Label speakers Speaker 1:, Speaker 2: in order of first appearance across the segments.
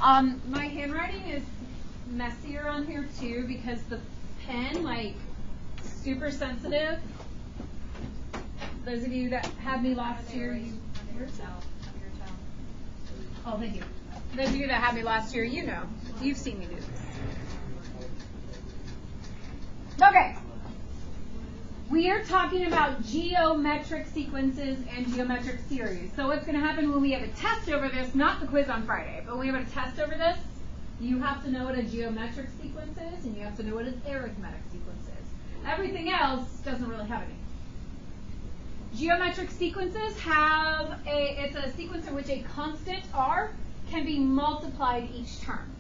Speaker 1: My handwriting is messier on here too because the pen, like, super sensitive. Those of you that had me last year, oh, thank you. Those of you that had me last year, you know. You've seen me do this. Okay. We are talking about geometric sequences and geometric series. So what's going to happen when we have a test over this, not the quiz on Friday, but when we have a test over this, you have to know what a geometric sequence is, and you have to know what an arithmetic sequence is. Everything else doesn't really have any. Geometric sequences have it's a sequence in which a constant r can be multiplied each term.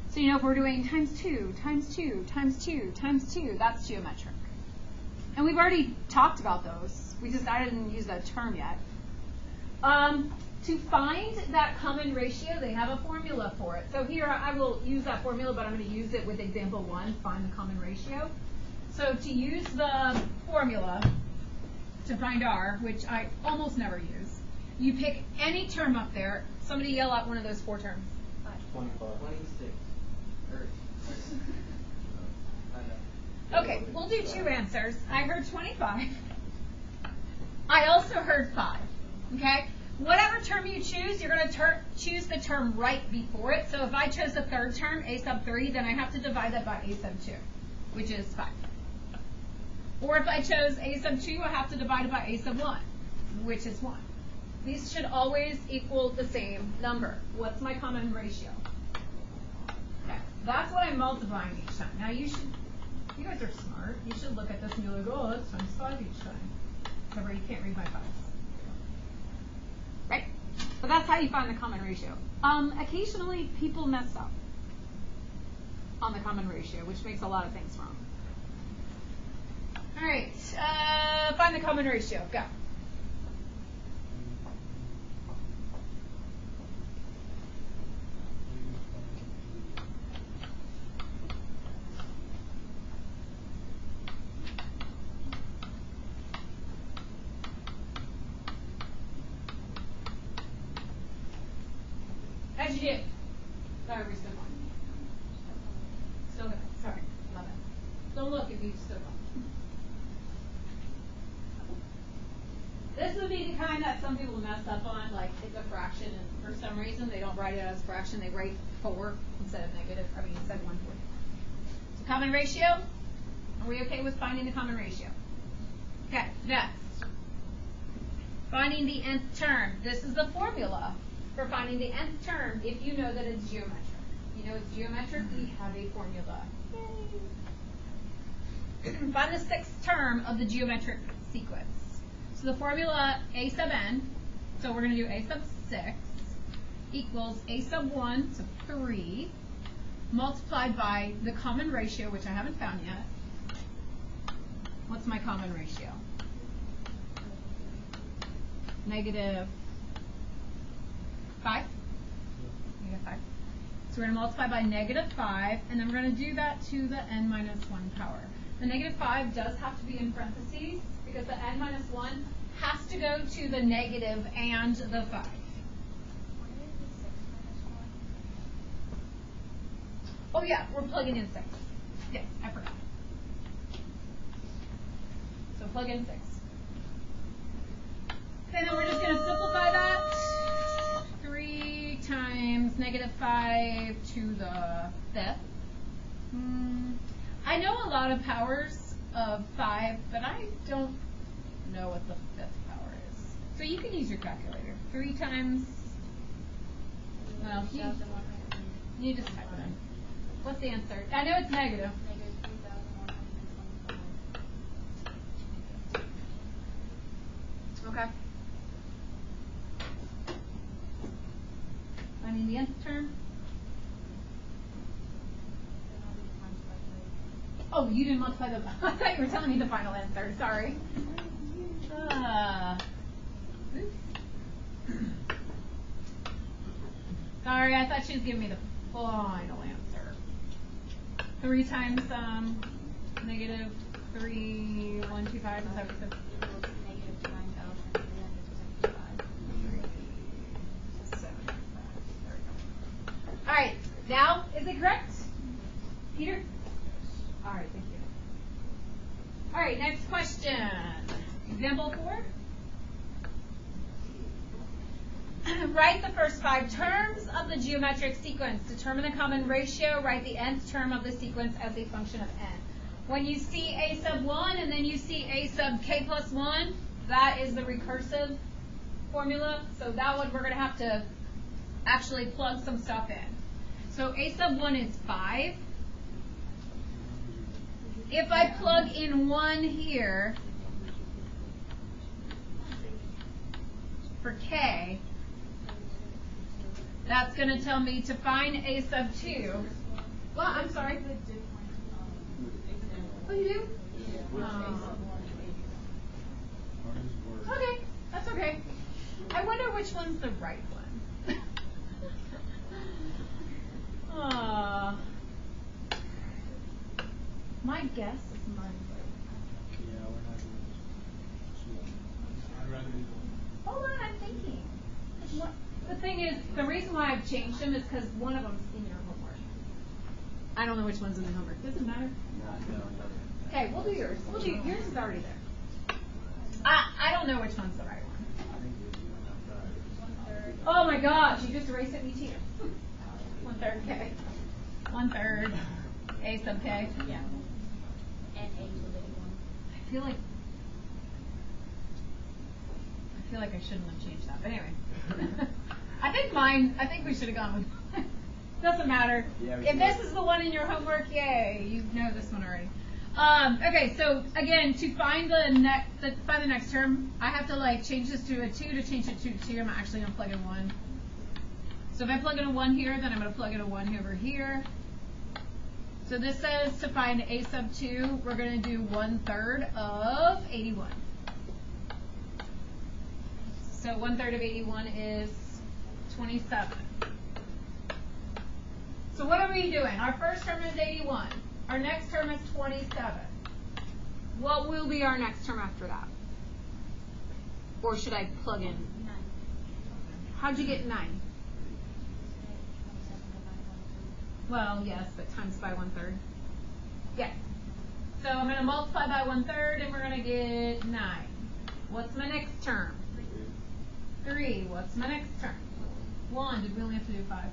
Speaker 1: So you know if we're doing times 2, times 2, times 2, times 2, that's geometric. And we've already talked about those. I didn't use that term yet. To find that common ratio, they have a formula for it. So here I will use that formula, but I'm going to use it with example 1, find the common ratio. So to use the formula to find r, which I almost never use, you pick any term up there. Somebody yell out one of those 4 terms.
Speaker 2: 25. 26.
Speaker 1: Okay, we'll do 2 answers. I heard 25. I also heard 5. Okay? Whatever term you choose, you're going to choose the term right before it. So if I chose the 3rd term, a sub 3, then I have to divide that by a sub 2, which is 5. Or if I chose a sub 2, I have to divide it by a sub 1, which is 1. These should always equal the same number. What's my common ratio? Okay, that's what I'm multiplying each time. Now you guys are smart. You should look at this and you're like, oh, that's times 5 each time. However, you can't read my 5s. Right? So that's how you find the common ratio. Occasionally, people mess up on the common ratio, which makes a lot of things wrong. All right, find the common ratio. Go. How'd you do? Sorry, we still won. Still good. Sorry. Love it. Don't look if you still won. This would be the kind that some people mess up on, like it's a fraction, and for some reason they don't write it as a fraction. They write 4 instead of instead of 1/4. So common ratio. Are we okay with finding the common ratio? Okay, next. Finding the nth term. This is the formula for finding the nth term if you know that it's geometric. You know it's geometric, we have a formula. Yay. Find the 6th term of the geometric sequence. So the formula a sub n, so we're going to do a sub 6 equals a sub 1, so 3, multiplied by the common ratio, which I haven't found yet. What's my common ratio? Negative 5? Negative 5. So we're going to multiply by negative 5, and then we're going to do that to the n minus 1 power. The negative 5 does have to be in parentheses, because the n minus 1 has to go to the negative and the 5. Oh yeah, we're plugging in 6. Yes, I forgot. So plug in 6. Okay, then we're just going to simplify that. 3 times negative 5 to the 5th. I know a lot of powers of 5, but I don't know what the 5th power is. So you can use your calculator. 3 times, well, you just type it in. What's the answer? I know it's negative. Okay. I mean the nth term. Oh, you didn't multiply the. I thought you were telling me the final answer. Sorry. Sorry, I thought she was giving me the final answer. 3 times negative 3,125. Is that what you said? All right, Now, is it correct? Peter? All right, thank you. All right, next question. Example 4. Write the first 5 terms of the geometric sequence. Determine the common ratio. Write the nth term of the sequence as a function of n. When you see a sub 1 and then you see a sub k plus 1, that is the recursive formula. So that one we're going to have to actually plug some stuff in. So a sub 1 is 5. If I plug in 1 here for k, that's going to tell me to find a sub 2. Well, I'm sorry. Oh, you do? Okay, that's okay. I wonder which one's the right one. My guess is mine's right.
Speaker 2: Yeah, we're not doing this. I'd rather do
Speaker 1: Hold on, I'm thinking. The thing is, the reason why I've changed them is because one of them's in your homework. I don't know which one's in the homework. Doesn't matter. Okay, we'll do yours. We'll do yours is already there. I don't know which one's the right one. Oh my gosh, you just erased it, me too. 1/3 K. 1/3 A sub K. Yeah. And A to the 1. I feel like I shouldn't have changed that, but anyway. I think we should have gone with doesn't matter.
Speaker 2: Yeah,
Speaker 1: if this is the one in your homework, yay, you know this one already. Okay, so again, to find the next term, I have to like change this to a 2 to change it to 2. I'm actually going to plug in 1. So if I plug in a 1 here, then I'm going to plug in a 1 over here. So this says to find a sub 2, we're going to do 1/3 of 81. So 1/3 of 81 is 27. So what are we doing? Our first term is 81. Our next term is 27. What will be our next term after that? Or should I plug in? 9. How'd you get 9? Well, yes, but times by 1/3. Yes. So I'm going to multiply by 1/3 and we're going to get 9. What's my next term? 3. What's my next term? 1. Did we only have to do 5?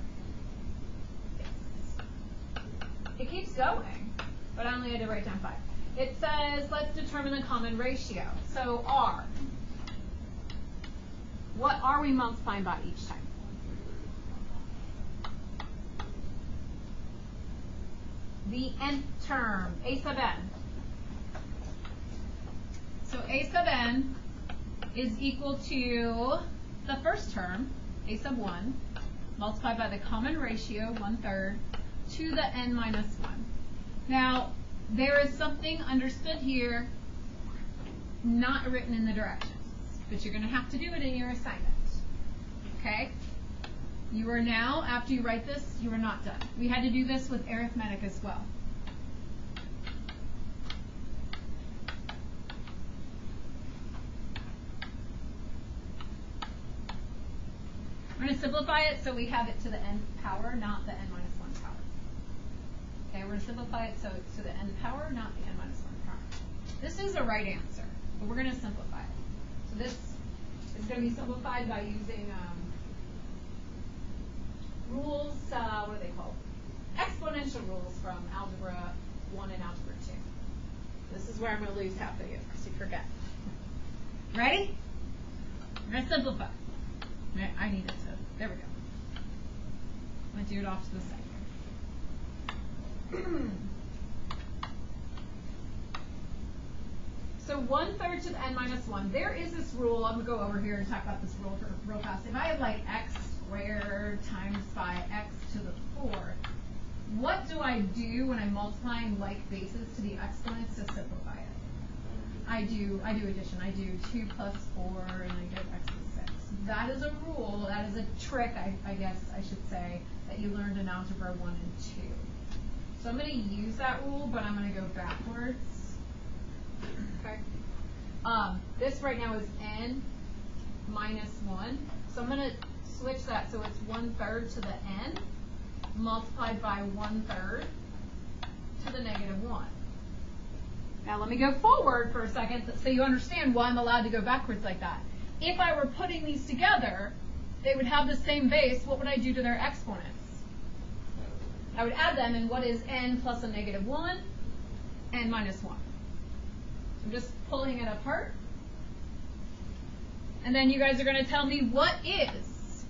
Speaker 1: It keeps going, but I only had to write down 5. It says, let's determine the common ratio. So R. What are we multiplying by each time? The nth term, A sub n. So A sub n is equal to the first term, A sub 1, multiplied by the common ratio, 1/3, to the n minus 1. Now, there is something understood here, not written in the directions, but you're going to have to do it in your assignment. Okay? You are now, after you write this, you are not done. We had to do this with arithmetic as well. We're going to simplify it so we have it to the nth power, not the n minus 1 power. Okay, we're going to simplify it so it's to the nth power, not the n minus 1 power. This is a right answer, but we're going to simplify it. So this is going to be simplified by using rules, what are they called? Exponential rules from Algebra 1 and Algebra 2. This is where I'm going to lose half of you because you forget. Ready? We're going to simplify. I need it to, there we go. I'm going to do it off to the side here. So 1/3 to the n minus 1. There is this rule. I'm going to go over here and talk about this rule real fast. If I have like x squared times by x to the 4th, what do I do when I'm multiplying like bases to the exponents to simplify it? I do addition. I do 2 plus 4 and I get x to 6. That is a rule. That is a trick, I guess I should say, that you learned in Algebra 1 and 2. So I'm going to use that rule, but I'm going to go backwards. Okay. This right now is n minus 1. So I'm going to switch that so it's 1/3 to the n multiplied by 1/3 to the negative 1. Now let me go forward for a second so you understand why I'm allowed to go backwards like that. If I were putting these together, they would have the same base. What would I do to their exponents? I would add them, and what is n plus a negative 1? N minus 1. I'm just pulling it apart. And then you guys are going to tell me what is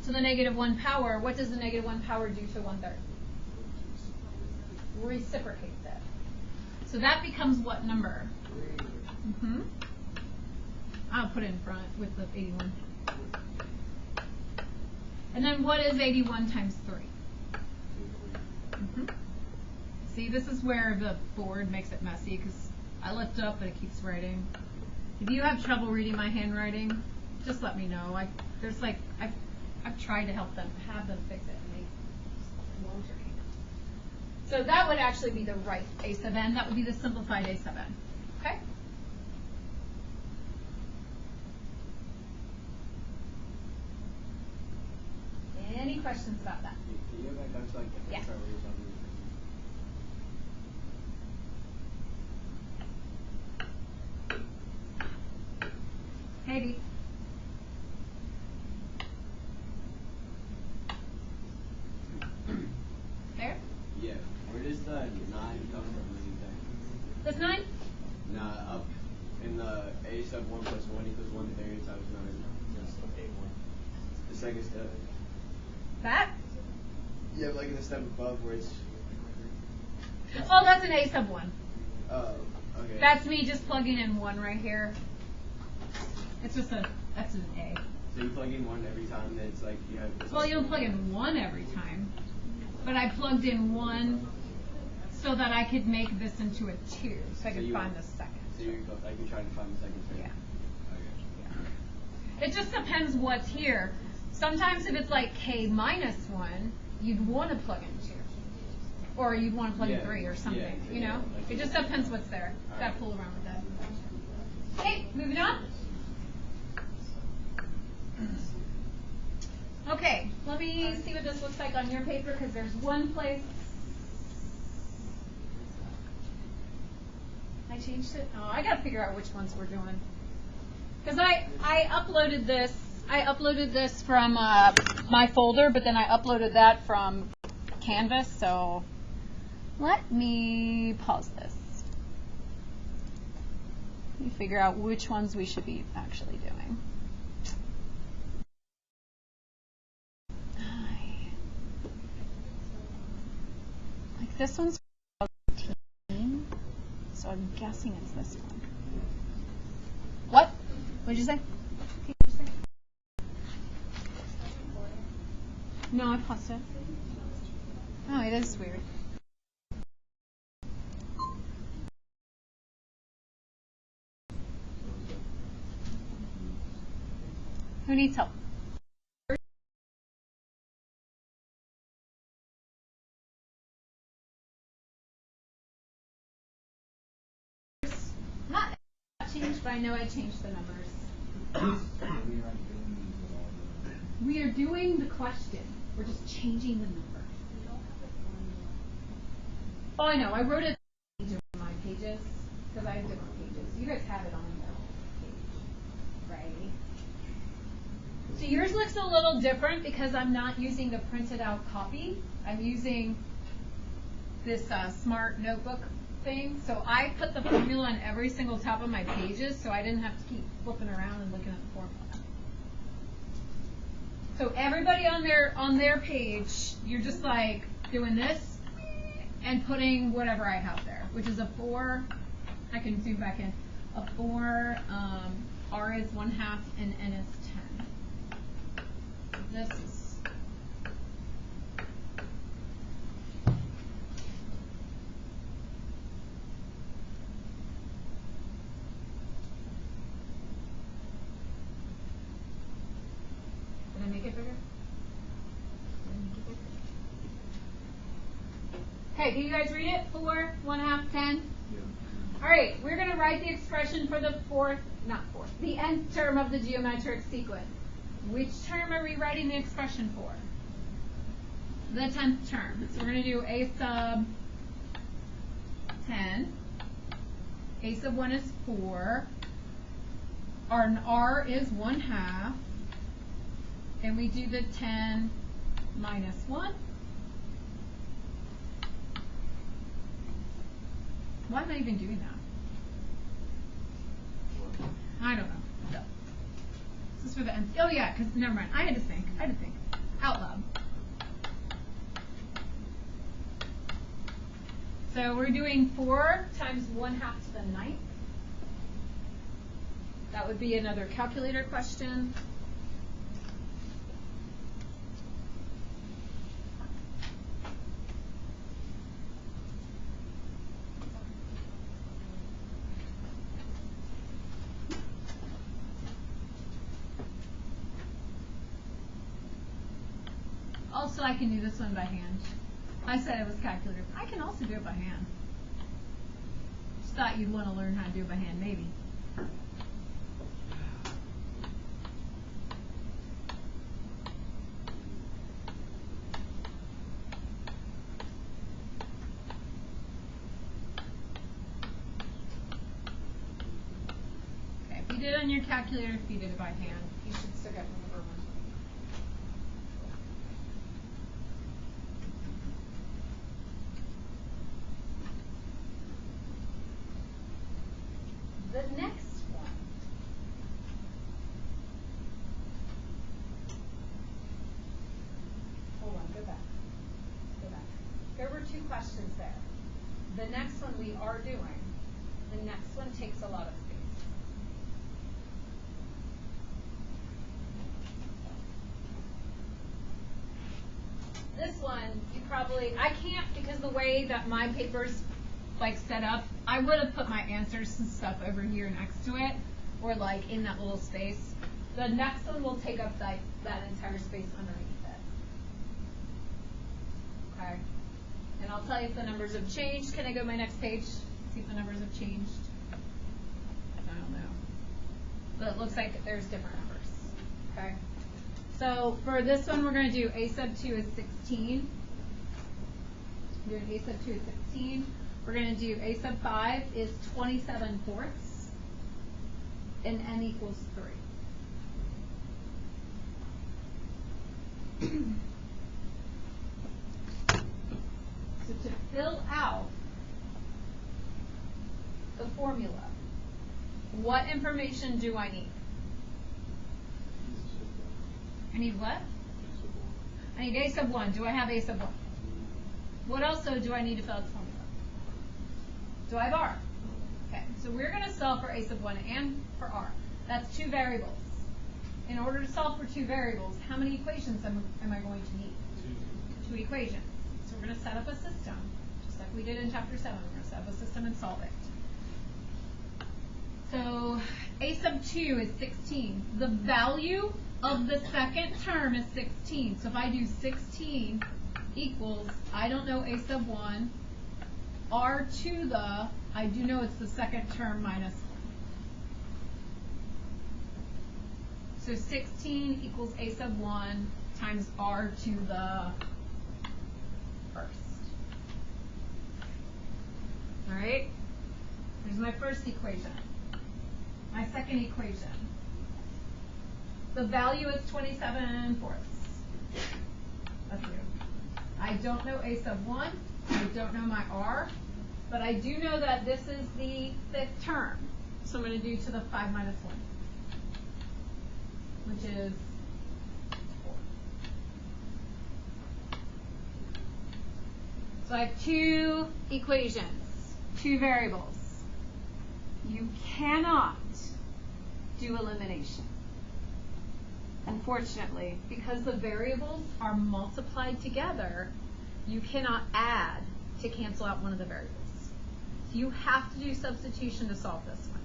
Speaker 1: to the negative 1 power. What does the negative 1 power do to 1/3? Reciprocates it. So that becomes what number? I'll put it in front with the 81. And then what is 81 times 3? See, this is where the board makes it messy because I lift up but it keeps writing. If you have trouble reading my handwriting, just let me know. I've tried to help them, have them fix it, and they won't or can't. So that would actually be the right a sub n. That would be the simplified a sub n. Okay? Any questions about that?
Speaker 3: Can you go back up to like the
Speaker 1: Yeah.
Speaker 3: first part where you're talking
Speaker 1: Maybe. There?
Speaker 3: Yeah. Where does the 9 come from?
Speaker 1: This 9?
Speaker 3: Nah, up in the a sub 1 plus 1 equals 1/3 times 9. That's a1. The second step.
Speaker 1: That?
Speaker 3: Yeah, like in the step above where it's.
Speaker 1: Oh, that's an a sub 1.
Speaker 3: Oh, okay.
Speaker 1: That's me just plugging in 1 right here. It's just that's an A.
Speaker 3: So you plug in 1 every time, then it's like you have. This
Speaker 1: Well, you don't plug in 1 every time. But I plugged in 1 so that I could make this into a 2, so I could find the second.
Speaker 3: So you're trying to find the second term.
Speaker 1: Yeah.
Speaker 3: Okay.
Speaker 1: It just depends what's here. Sometimes if it's like k minus 1, you'd want to plug in 2. Or you'd want to plug in 3 or something, you know? It just depends what's there. Got to fool around with that. Okay, moving on. Okay, let me see what this looks like on your paper because there's one place. I changed it. Oh, I got to figure out which ones we're doing. Because I uploaded this. I uploaded this from my folder, but then I uploaded that from Canvas. So let me pause this. Let me figure out which ones we should be actually doing. Like this one's 18, so I'm guessing it's this one. What? What did you say? No, I paused it. Oh, it is weird. Who needs help? Not changed, but I know I changed the numbers. We are doing the question. We're just changing the number. Oh, I know. I wrote it on my pages because I have different pages. You guys have it on the page, right? So yours looks a little different because I'm not using the printed out copy. I'm using this smart notebook thing. So I put the formula on every single top of my pages so I didn't have to keep flipping around and looking at the formula. So everybody on their page, you're just like doing this and putting whatever I have there, which is a 4. I can zoom back in. A 4, R is 1/2, and N is 10. This is. Did I make it bigger? Okay, can you guys read it? 4, 1/2, 10.
Speaker 3: Yeah.
Speaker 1: All right, we're going to write the expression for the the nth term of the geometric sequence. Which term are we writing the expression for? the 10th term. So we're going to do a sub 10. A sub 1 is 4. Our R is 1/2. And we do the 10 minus 1. Why am I even doing that? I don't know. So, this is for the end. Oh yeah, because never mind. I had to think out loud. So we're doing 4 times 1/2 to the 9th. That would be another calculator question. Also, I can do this one by hand. I said it was calculator. I can also do it by hand. Just thought you'd want to learn how to do it by hand, maybe. Okay, if you did it on your calculator, if you did it by hand, you should still get number 1. The next one. Hold on, go back. There were 2 questions there. The next one we are doing. The next one takes a lot of space. This one, you probably, I can't because the way that my paper's like set up, I would have put my answers and stuff over here next to it, or like in that little space. The next one will take up like that entire space underneath it. Okay. And I'll tell you if the numbers have changed. Can I go to my next page? See if the numbers have changed. I don't know. But it looks like there's different numbers. Okay. So for this one, we're going to do a sub 2 is 16. We're doing a sub 2 is 16. We're going to do a sub 5 is 27/4, and n equals 3. So to fill out the formula, what information do I need? I need what? I need a sub 1. Do I have a sub 1? What else do I need to fill out the formula? Do I have R? Okay, so we're going to solve for a sub 1 and for R. That's 2 variables. In order to solve for 2 variables, how many equations am I going to need? 2 equations. So we're going to set up a system, just like we did in chapter 7. We're going to set up a system and solve it. So a sub 2 is 16. The value of the second term is 16. So if I do 16 equals, I don't know a sub 1, R to the, I do know it's the second term minus 1. So 16 equals a sub 1 times R to the first. All right? There's my first equation. My second equation. The value is 27/4. That's new. I don't know a sub 1. I don't know my R. But I do know that this is the 5th term. So I'm going to do to the 5 minus 1, which is 4. So I have 2 equations, 2 variables. You cannot do elimination, unfortunately, because the variables are multiplied together. You cannot add to cancel out one of the variables. So you have to do substitution to solve this one.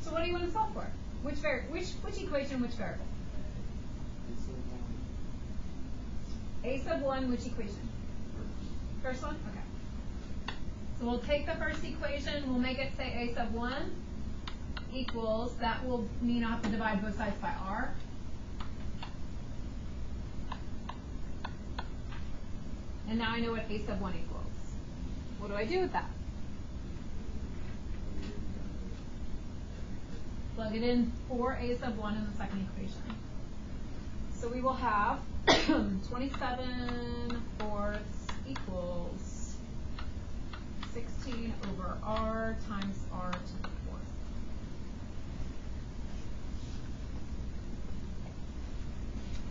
Speaker 1: So what do you want to solve for? Which equation, which variable? A sub 1, which equation? First one? Okay. So we'll take the first equation, we'll make it say a sub 1 equals, that will mean I have to divide both sides by R. And now I know what a sub 1 equals. What do I do with that? Plug it in for a sub 1 in the second equation. So we will have 27 fourths equals 16 over r times r to the fourth.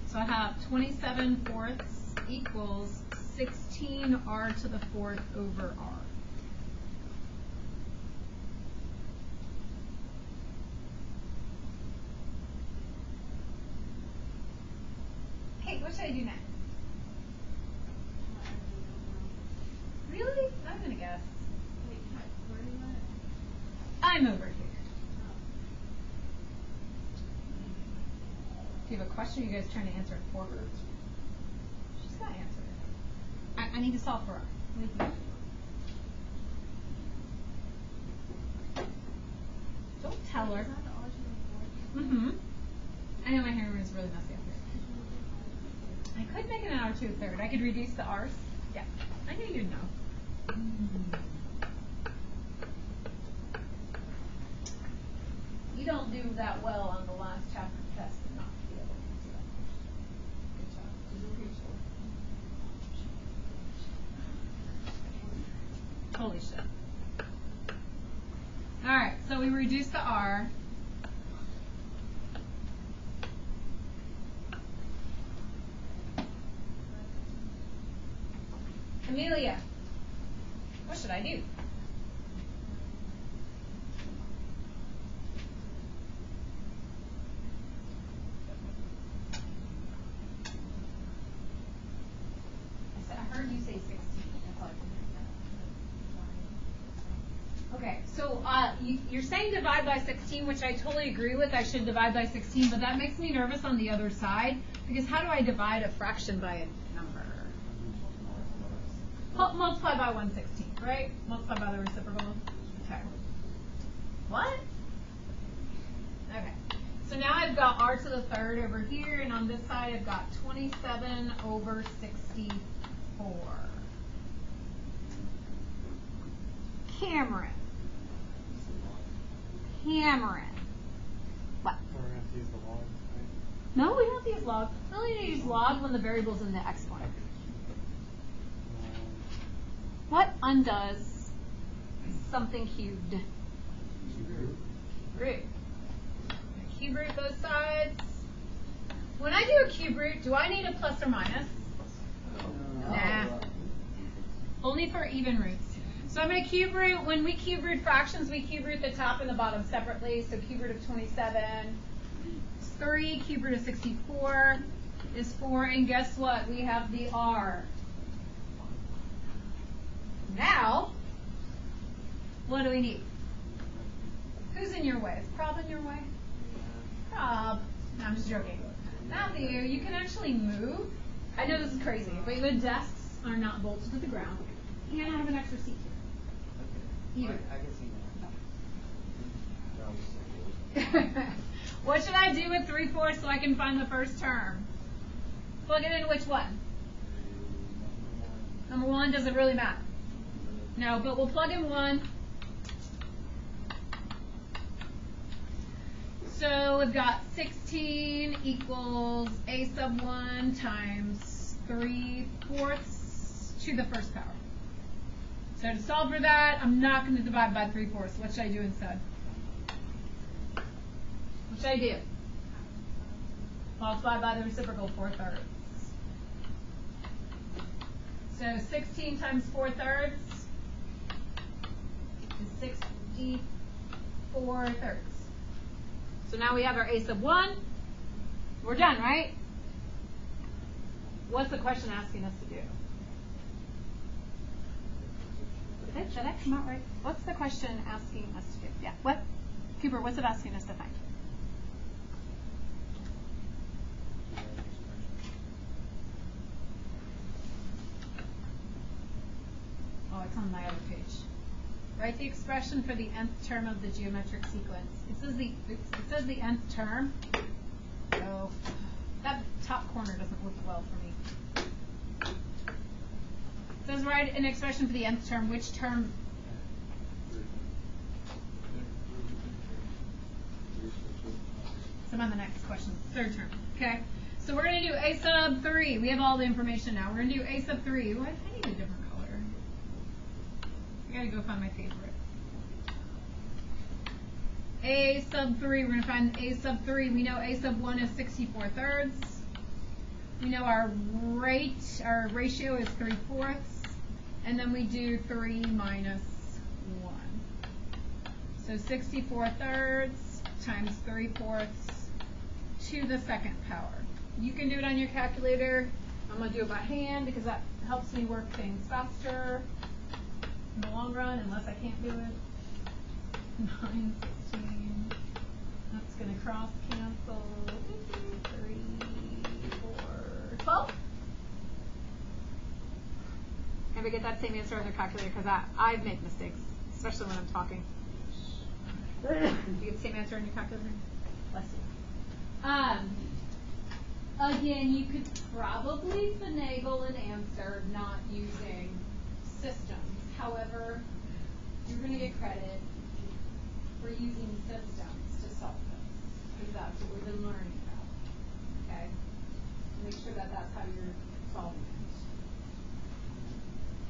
Speaker 1: So I have 27 fourths equals 16 r to the fourth over r. Hey, what should I do next? Really? I'm gonna guess. I'm over here. Do you have a question? Or are you guys trying to answer it for her? She's got to answer it. I need to solve for her. What do you think? Don't tell her. Mm-hmm. I know my hair is really messy up here. I could make it an hour to a third. I could reduce the r's. Yeah, I knew you'd know. You don't do that well on the last chapter test and not be able to do that. Good job. Holy shit. Alright, so we reduce the r. Amelia, what should I do? I heard you say 16. Okay, so you're saying divide by 16, which I totally agree with. I should divide by 16, but that makes me nervous on the other side, because how do I divide a fraction by a number? Multiply by 1/16, right? Multiply by the reciprocal. Okay. What? Okay. So now I've got r to the third over here, and on this side I've got 27 over 64. Cameron. What?
Speaker 2: We're going to have to use the log, right?
Speaker 1: No, we don't have to use log. We only need to use log when the variable's in the exponent. What undoes something cubed? Cube root. Cube root both sides. When I do a cube root, do I need a plus or minus?
Speaker 3: No.
Speaker 1: Nah. Only for even roots. So I'm going to cube root. When we cube root fractions, we cube root the top and the bottom separately. So cube root of 27 is 3. Cube root of 64 is 4. And guess what? We have the r. Now, what do we need? Who's in your way? Is Prob in your way? Prob. No, I'm just joking. Matthew, you can actually move. I know this is crazy, but the desks are not bolted to the ground. And I have an extra seat here. Either.
Speaker 3: I can see that.
Speaker 1: What should I do with 3/4 so I can find the first term? Plug it in which one? Number 1, does it really matter? No, but we'll plug in 1. So we've got 16 equals a sub 1 times 3/4 to the first power. So to solve for that, I'm not going to divide by 3/4. What should I do instead? What should I do? Multiply by the reciprocal 4/3. So 16 times 4/3 is 64/3. So now we have our a sub 1. We're done, right? What's the question asking us to do? Did that come out right? What's the question asking us to do? Yeah, what? Cooper, what's it asking us to find? Oh, it's on my other page. Write the expression for the nth term of the geometric sequence. It says the nth term. So that top corner doesn't work well for me. write an expression for the nth term. Which term? So I'm on the next question. Third term. Okay. So we're going to do a sub 3. We have all the information now. We're going to do a sub 3. What? I need a different color. I got to go find my favorite. A sub 3. We're going to find a sub 3. We know a sub 1 is 64/3. We know our ratio is 3/4. And then we do 3 minus 1. So 64/3 times 3/4 to the second power. You can do it on your calculator. I'm going to do it by hand because that helps me work things faster in the long run, unless I can't do it. 9, 16. That's going to cross cancel. 3, 4, 12. Can we get that same answer on the calculator? Because I make mistakes, especially when I'm talking. Do you get the same answer on your calculator? Let's see. Again, you could probably finagle an answer not using systems. However, you're going to get credit for using systems to solve this, because that's what we've been learning about. Okay? Make sure that that's how you're solving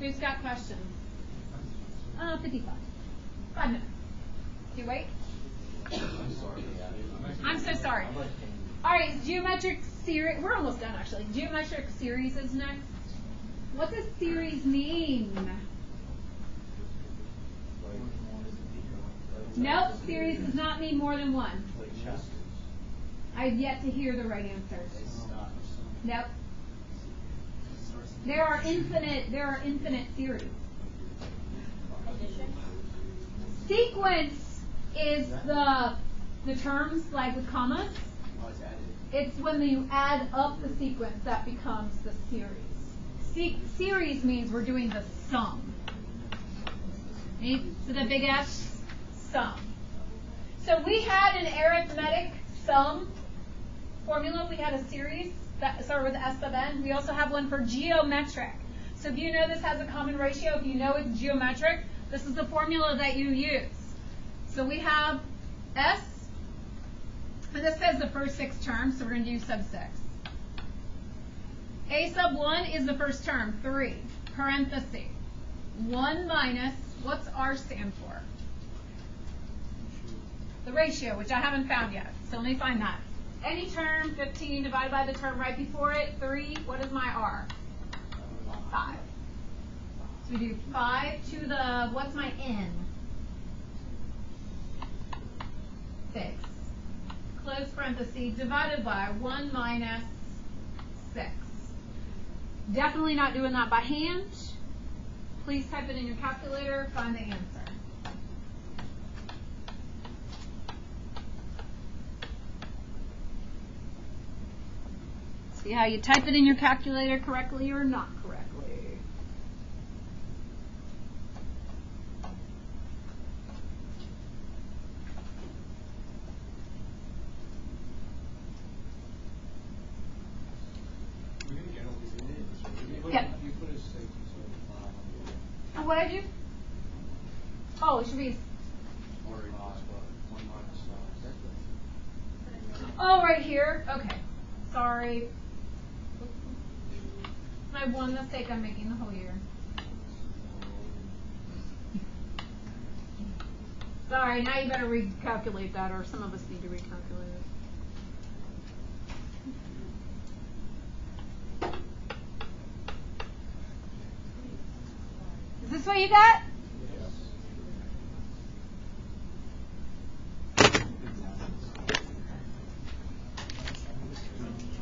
Speaker 1: it. Who's got questions? 55. 5 minutes. Do you wait? I'm so sorry. All right, geometric series. We're almost done, actually. Geometric series is next. What does series mean? Nope, series does not mean more than one. I've yet to hear the right answer. Nope. There are infinite series. Sequence is the terms like with commas. It's when you add up the sequence that becomes the series. Series means we're doing the sum. So the big S, sum. So we had an arithmetic sum formula. We had a series that started with S sub n. We also have one for geometric. So if you know this has a common ratio, if you know it's geometric, this is the formula that you use. So we have S, and this says the first 6 terms, so we're going to do sub 6. A sub 1 is the first term, 3, parenthesis. 1 minus, what's R stand for? The ratio, which I haven't found yet. So let me find that. Any term, 15 divided by the term right before it, 3, what is my R? 5. So we do 5 to the, what's my N? 6. Close parenthesis, divided by 1 minus 6. Definitely not doing that by hand. Please type it in your calculator, find the answer. See how you type it in your calculator correctly or not correctly. Yep. What did I do? Oh, it should be. Oh, right here. Okay. Sorry. My one mistake I'm making the whole year. Sorry, now you better recalculate that, or some of us need to recalculate it. Is this what you got?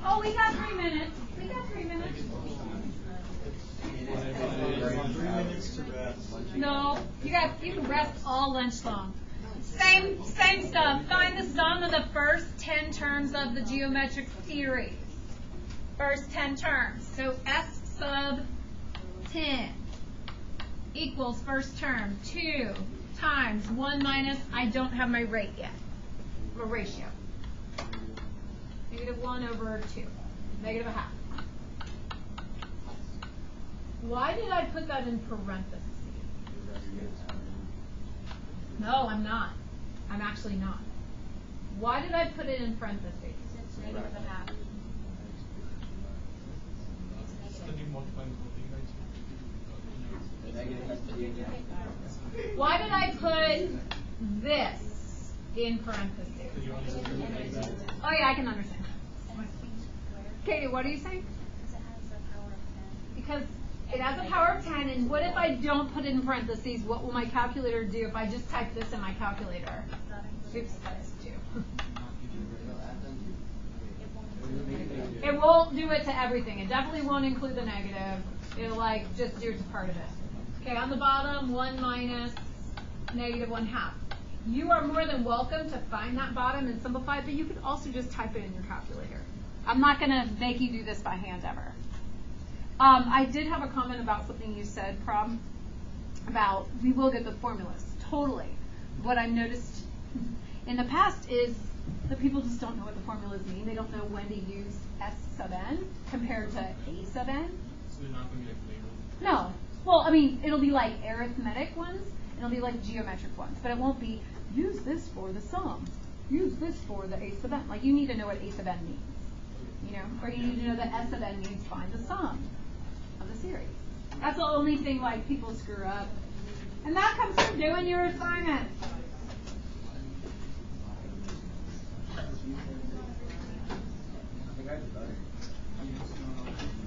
Speaker 1: Oh, we got 3 minutes. We got 3 minutes. No, you can rest all lunch long. Same stuff. Find the sum of the first 10 terms of the geometric series. First 10 terms. So S sub 10 equals first term 2 times 1 minus, I don't have my rate yet, a ratio. -1 over 2, -1/2. Why did I put that in parentheses? No, I'm not. I'm actually not. Why did I put it in parentheses?
Speaker 4: It's negative a half.
Speaker 1: Why did I put this in parentheses? Oh yeah, I can understand. Katie, what are you saying?
Speaker 4: Because
Speaker 1: Because it
Speaker 4: it has a power of 10.
Speaker 1: has a power of 10, and what if I don't put it in parentheses? What will my calculator do if I just type this in my calculator? Oops, that's 2. It won't do it to everything. It definitely won't include the negative. It'll like just do it to part of it. Okay, on the bottom, 1 minus negative 1/2. You are more than welcome to find that bottom and simplify it, but you could also just type it in your calculator. I'm not going to make you do this by hand ever. I did have a comment about something you said, Prob, about we will get the formulas. Totally. What I've noticed in the past is that people just don't know what the formulas mean. They don't know when to use S sub n compared to A sub n.
Speaker 2: So they're not going to be like labeled?
Speaker 1: No. Well, I mean, it'll be like arithmetic ones, and it'll be like geometric ones, but it won't be use this for the sum, use this for the A sub n. Like, you need to know what A sub n means, you know, or you need to know that S sub n means find the sum of the series. That's the only thing, like, people screw up. And that comes from doing your assignment.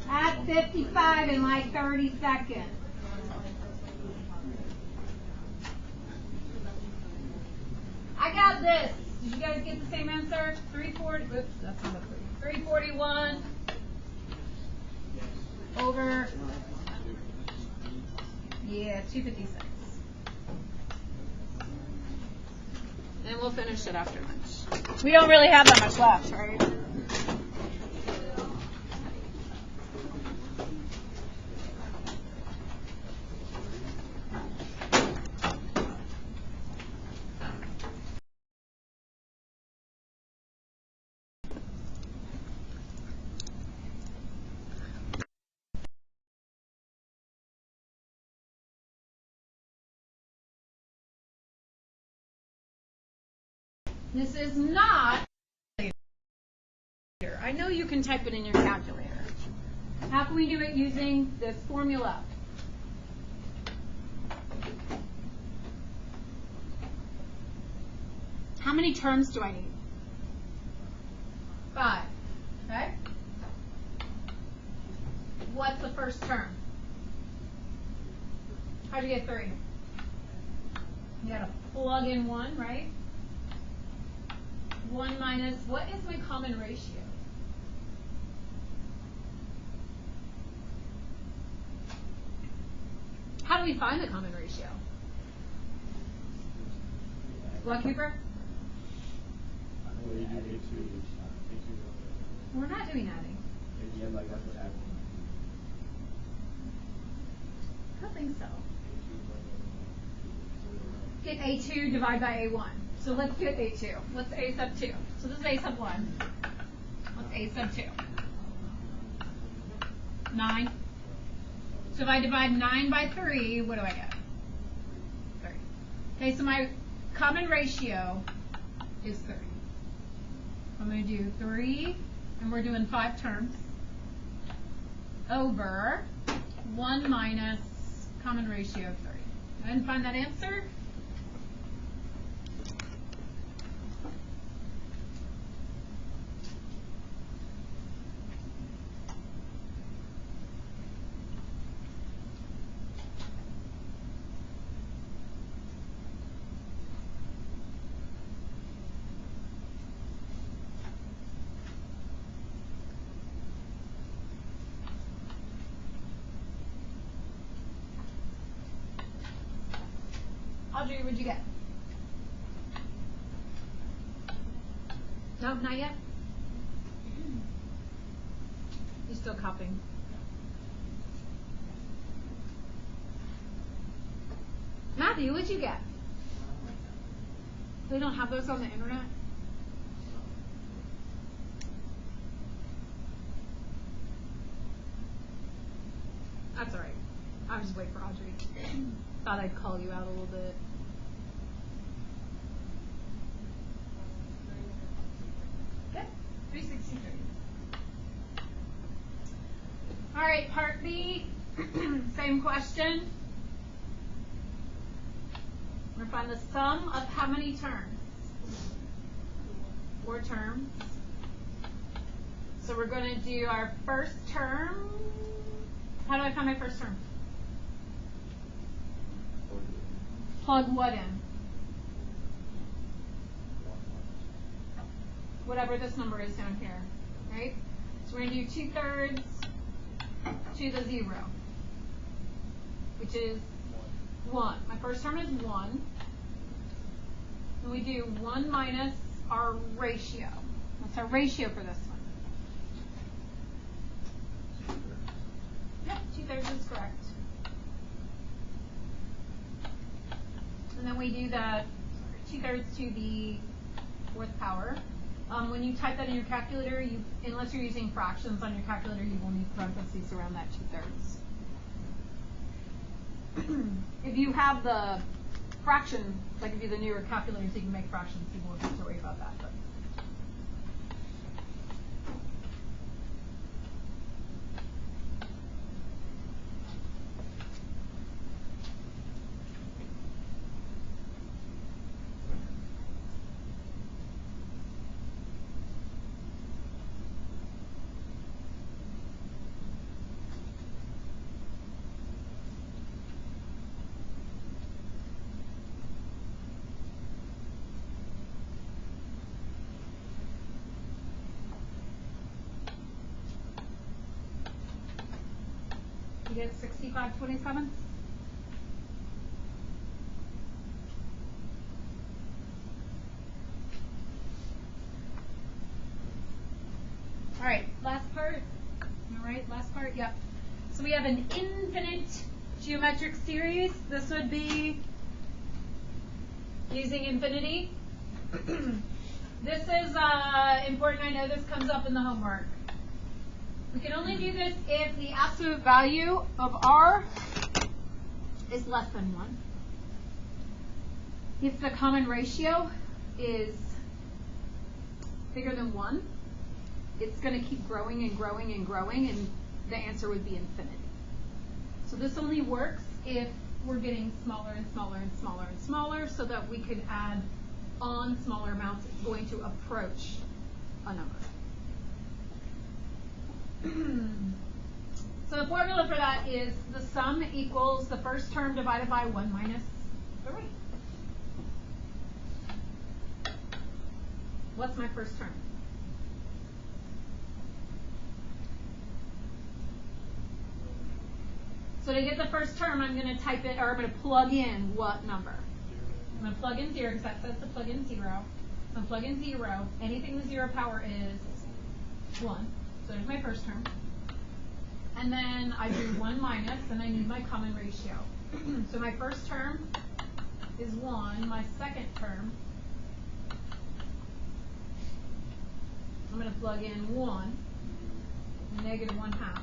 Speaker 1: At 55 in like 30 seconds. I got this. Did you guys get the same answer? 340. Oops, that's not 341 over. Yeah, 256. And we'll finish it after lunch. We don't really have that much left, right? This is not. I know you can type it in your calculator. How can we do it using this formula? How many terms do I need? 5. Okay? What's the first term? How'd you get 3? You gotta plug in 1, right? 1 minus, what is my common ratio? How do we find the common ratio? What, Cooper? We're not doing adding. I don't think so. Get A2 divided by A1. So let's get A2. What's A sub 2? So this is A sub 1. What's A sub 2? 9. So if I divide 9 by 3, what do I get? 3. Okay, so my common ratio is 3. I'm going to do 3, and we're doing 5 terms, over 1 minus common ratio of 3. I didn't find that answer. Audrey, what'd you get? No, not yet? You're still copying. Matthew, what'd you get? They don't have those on the internet? That's all right. I was just waiting for Audrey. Thought I'd call you out a little bit. Good. 363. All right, part B. Same question. We're going to find the sum of how many terms? 4 terms. So we're going to do our first term. How do I find my first term? Plug what in? Whatever this number is down here, right? So we're going to do 2/3 to the 0, which is 1. My first term is 1. And we do 1 minus our ratio. What's our ratio for this one? Yep, 2/3 is correct. And then we do the 2/3 to the 4th power. When you type that in your calculator, unless you're using fractions on your calculator, you will need parentheses around that 2/3. If you have the fraction, like if you have the newer calculators, you can make fractions, you won't have to worry about that. But. You get 65/27? All right, last part. All right, last part, yep. So we have an infinite geometric series. This would be using infinity. This is important. I know this comes up in the homework. We can only do this if the absolute value of r is less than 1. If the common ratio is bigger than 1, it's going to keep growing and growing and growing, and the answer would be infinity. So this only works if we're getting smaller and smaller and smaller and smaller, so that we could add on smaller amounts. It's going to approach a number. So the formula for that is the sum equals the first term divided by 1 minus the rate. What's my first term? So to get the first term, I'm going to type it, or I'm going to plug in what number? I'm going to plug in 0 because that says to plug in 0. So I'm going to plug in 0. Anything the 0 power is 1. So there's my first term. And then I do 1 minus, and I need my common ratio. So my first term is 1. My second term, I'm going to plug in 1, negative 1/2.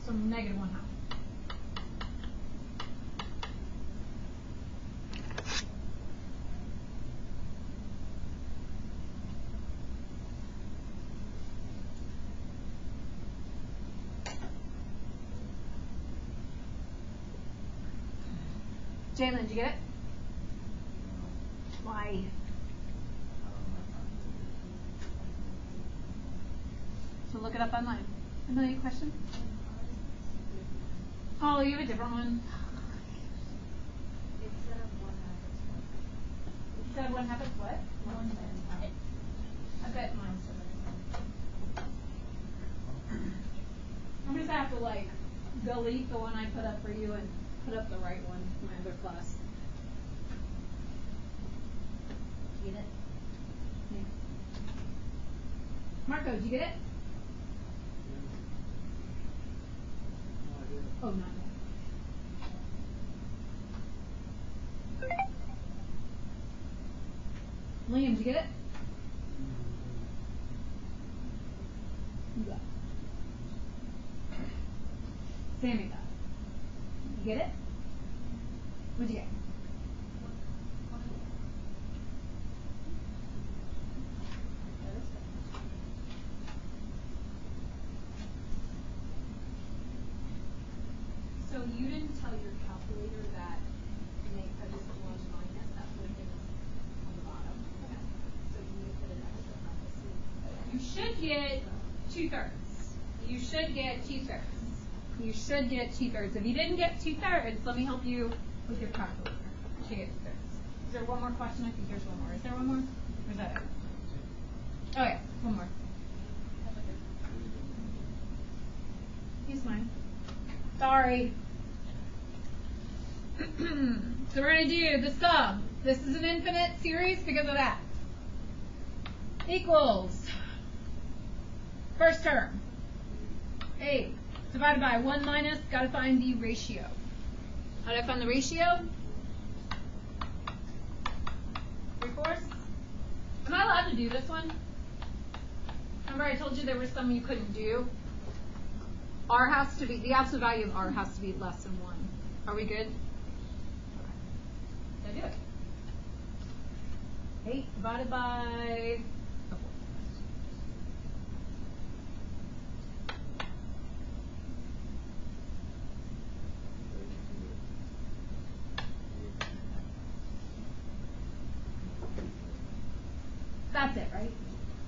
Speaker 1: So negative 1/2. Jalen, did you get it? Why? So look it up online. Another question? Oh, you have a different one. Instead of 1/2, it's what? 1/10. I bet mine's different. I'm just gonna have to like delete the one I put up for you and put up the right one for my other class. Get it? Yeah. Marco, did you get it? Oh, not yet. Liam, did you get it? You got it. Sammy does. You get it? What'd you get? So you didn't tell your calculator that I just put 1 minus, that's what it is on the bottom. Okay. So you need to put an extra parenthesis. You should get 2/3. You should get 2/3. You should get 2/3. If you didn't get 2/3, let me help you with your calculator. You should get 2/3. Is there one more question? I think there's one more. Is there one more? Or is that it? Oh yeah, one more. He's mine. Sorry. So we're going to do the sum. This is an infinite series because of that. Equals. First term. 8 divided by 1 minus. Got to find the ratio. How do I find the ratio? 3/4. Am I allowed to do this one? Remember I told you there were some you couldn't do? R has to be, the absolute value of R has to be less than 1. Are we good? Okay. Did I do it? 8 divided by 4. That's it, right?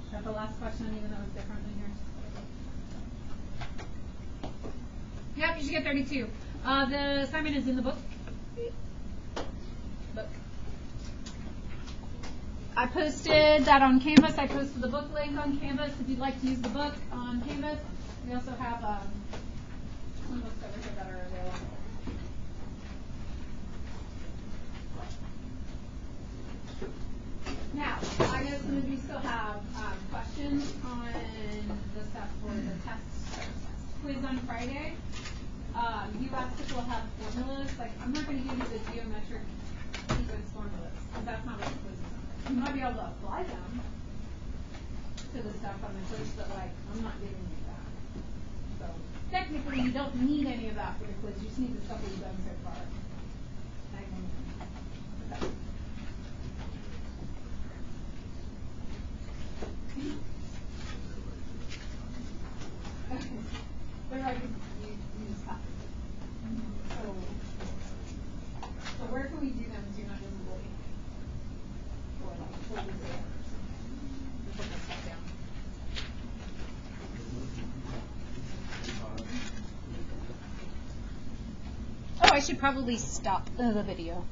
Speaker 1: Is that the last question, even though it's different in here? Yep, you should get 32. The assignment is in the book. I posted that on Canvas. I posted the book link on Canvas if you'd like to use the book on Canvas. We also have some books over here that are available. Now, I know some of you still have questions on the stuff for the test quiz on Friday. You asked if we'll have formulas. Like, I'm not going to give you the geometric sequence formulas, because that's not what the quiz is on. You might be able to apply them to the stuff on the quiz, but like, I'm not giving you that. So, technically, you don't need any of that for the quiz. You just need the stuff that you've done so far. Okay. But like, you just have to. So where can we do them so you're not visible? Or like, hold this there. Just put that stuff down. Oh, I should probably stop the video.